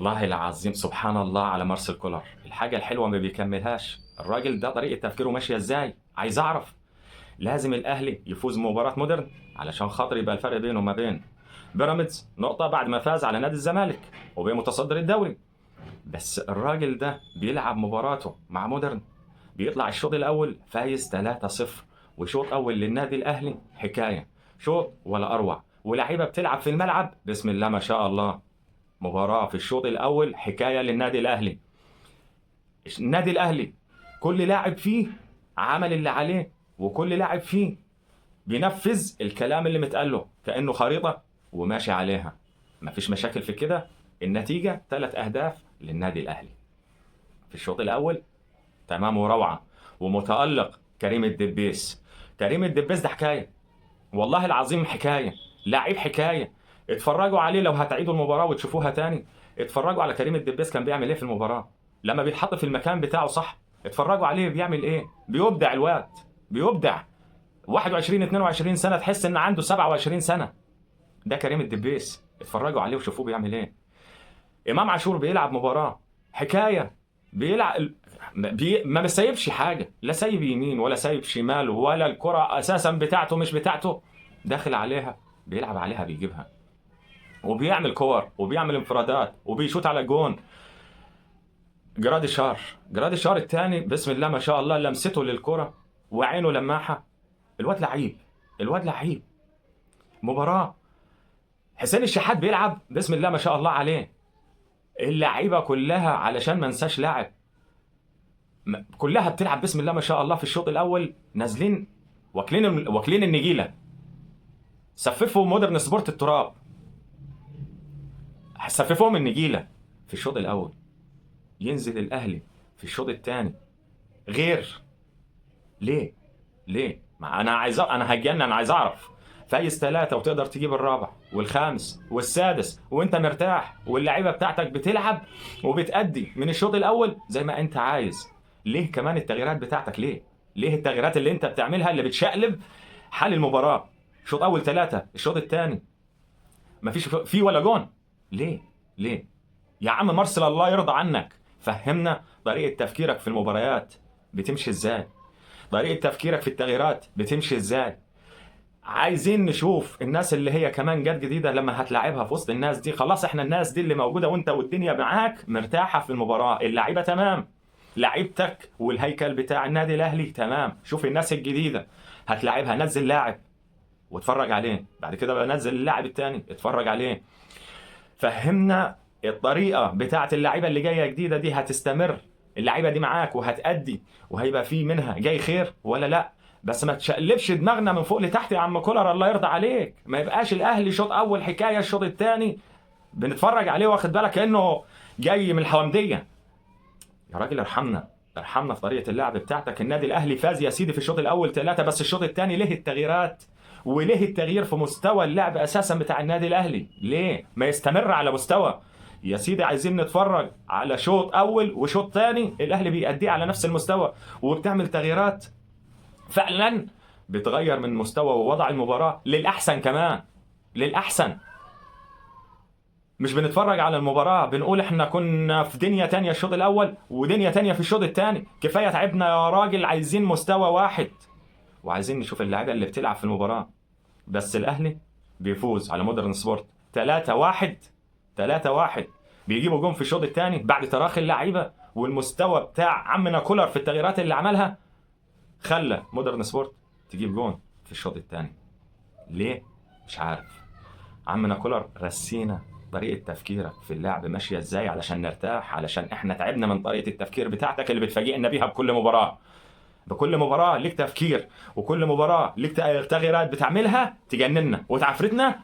والله العظيم سبحان الله على مارسيل كولر، الحاجة الحلوة ما بيكملهاش. الراجل ده طريقة تفكيره ماشية ازاي؟ عايز اعرف. لازم الاهلي يفوز مباراة مودرن علشان خاطر يبقى الفرق بينه وما بين بيراميدز نقطة بعد ما فاز على نادي الزمالك وبقى متصدر الدوري. بس الراجل ده بيلعب مباراته مع مودرن، بيطلع الشوط الاول فايز 3-0، وشوط اول للنادي الاهلي حكاية، شوط ولا اروع، ولاعيبة بتلعب في الملعب بسم الله ما شاء الله. مباراة في الشوط الأول حكاية للنادي الأهلي. النادي الأهلي كل لاعب فيه عمل اللي عليه، وكل لاعب فيه بينفذ الكلام اللي متقاله كأنه خريطة وماشي عليها. مفيش مشاكل في كده. النتيجة 3 أهداف للنادي الأهلي في الشوط الأول، تمام وروعة. ومتألق كريم الدبيس. كريم الدبيس ده حكاية، والله العظيم حكاية، لعيب حكاية. اتفرجوا عليه لو هتعيدوا المباراة وتشوفوها تاني. اتفرجوا على كريم الدبيس كان بيعمل ايه في المباراة لما بيتحط في المكان بتاعه صح. اتفرجوا عليه بيعمل ايه، بيبدع الواد، بيبدع. 21 22 سنة تحس ان عنده 27 سنة. ده كريم الدبيس، اتفرجوا عليه وشوفوه بيعمل ايه. امام عاشور بيلعب مباراة حكاية، بيلعب ما بيسيبش حاجة، لا سايب يمين ولا سايب شمال، ولا الكرة اساسا بتاعته مش بتاعته، داخل عليها بيلعب عليها بيجيبها، وبيعمل كور وبيعمل انفرادات وبيشوط على الجون. جرادي شار الثاني بسم الله ما شاء الله، لمسته للكرة وعينه لماحة. الواد لعيب، الواد لعيب. مباراة حسين الشحات بيلعب بسم الله ما شاء الله عليه. اللعيبة كلها علشان ما انساش لاعب، كلها بتلعب بسم الله ما شاء الله. في الشوط الاول نازلين واكلين النجيله، سففوا مودرن سبورت التراب، سففوهم النجيله في الشوط الاول. ينزل الاهلي في الشوط الثاني غير. ليه ما انا هتجنن، انا عايز اعرف. فايز 3 وتقدر تجيب الرابع والخامس والسادس وانت مرتاح، واللعيبه بتاعتك بتلعب وبتأدي من الشوط الاول زي ما انت عايز. ليه كمان التغييرات بتاعتك؟ ليه التغييرات اللي انت بتعملها اللي بتشقلب حال المباراه؟ شوط اول 3، الشوط الثاني مفيش فيه ولا جون. ليه يا عم مارسيل الله يرضى عنك؟ فهمنا طريقه تفكيرك في المباريات بتمشي ازاي، طريقه تفكيرك في التغييرات بتمشي ازاي. عايزين نشوف الناس اللي هي كمان جت جديده لما هتلاعبها في وسط الناس دي. خلاص احنا الناس دي اللي موجوده وانت والدنيا معاك مرتاحه في المباراه، اللعيبه تمام، لعيبتك والهيكل بتاع النادي الاهلي تمام. شوف الناس الجديده هتلاعبها، نزل لاعب واتفرج عليه، بعد كده بقى نزل اللاعب الثاني اتفرج عليه. فهمنا الطريقه بتاعه اللعيبه اللي جايه جديده دي هتستمر، اللعيبه دي معاك وهتأدي وهيبقى في منها جاي خير ولا لا. بس ما تشقلبش دماغنا من فوق لتحت يا عم كولر، الله يرضى عليك. ما يبقاش الاهلي شوط اول حكايه، الشوط الثاني بنتفرج عليه واخد بالك كانه جاي من الحومديه. يا راجل ارحمنا، ارحمنا في طريقه اللعب بتاعتك. النادي الاهلي فاز يا سيدي في الشوط الاول 3، بس الشوط الثاني ليه التغييرات؟ وليه التغيير في مستوى اللعب اساسا بتاع النادي الاهلي؟ ليه ما يستمر على مستوى يا سيدي؟ عايزين نتفرج على شوط اول وشوط ثاني الاهلي بيأديه على نفس المستوى، وبتعمل تغييرات فعلا بتغير من مستوى ووضع المباراة للأحسن، كمان للأحسن. مش بنتفرج على المباراة بنقول احنا كنا في دنيا تانية الشوط الأول ودنيا تانية في الشوط الثاني. كفاية تعبنا يا راجل، عايزين مستوى واحد وعايزين نشوف اللعيبة اللي بتلعب في المباراة. بس الأهلي بيفوز على مودرن سبورت 3-1. 3-1 بيجيبوا جون في الشوط الثاني بعد تراخي اللعيبة، والمستوى بتاع عمنا كولر في التغييرات اللي عملها خلى مودرن سبورت تجيب جون في الشوط الثاني. ليه؟ مش عارف. عمنا كولر رسينا طريقة تفكيرك في اللعب ماشية ازاي علشان نرتاح، علشان احنا تعبنا من طريقة التفكير بتاعتك اللي بتفاجئنا بيها بكل مباراة. بكل مباراة ليك تفكير، وكل مباراة ليك تغييرات بتعملها تجننا وتعفرتنا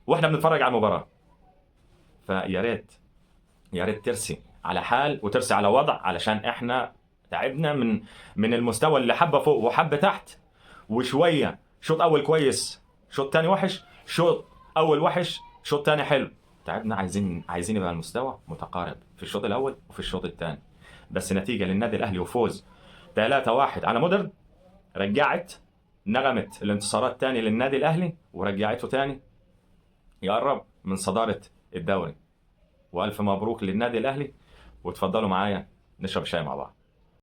واحنا بنتفرج على المباراة. فيا ريت يا ريت ترسي على حال وترسي على وضع، علشان احنا تعبنا من المستوى اللي حبه فوق وحبه تحت وشويه. شوط اول كويس، شوط تاني وحش، شوط اول وحش، شوط تاني حلو. تعبنا، عايزين يبقى المستوى متقارب في الشوط الاول وفي الشوط الثاني. بس نتيجه للنادي الاهلي وفوز 3-1 على مودرن رجعت نغمه الانتصارات تاني للنادي الاهلي، ورجعته تاني يقرب من صداره الدوري. والف مبروك للنادي الاهلي. وتفضلوا معايا نشرب شاي مع بعض.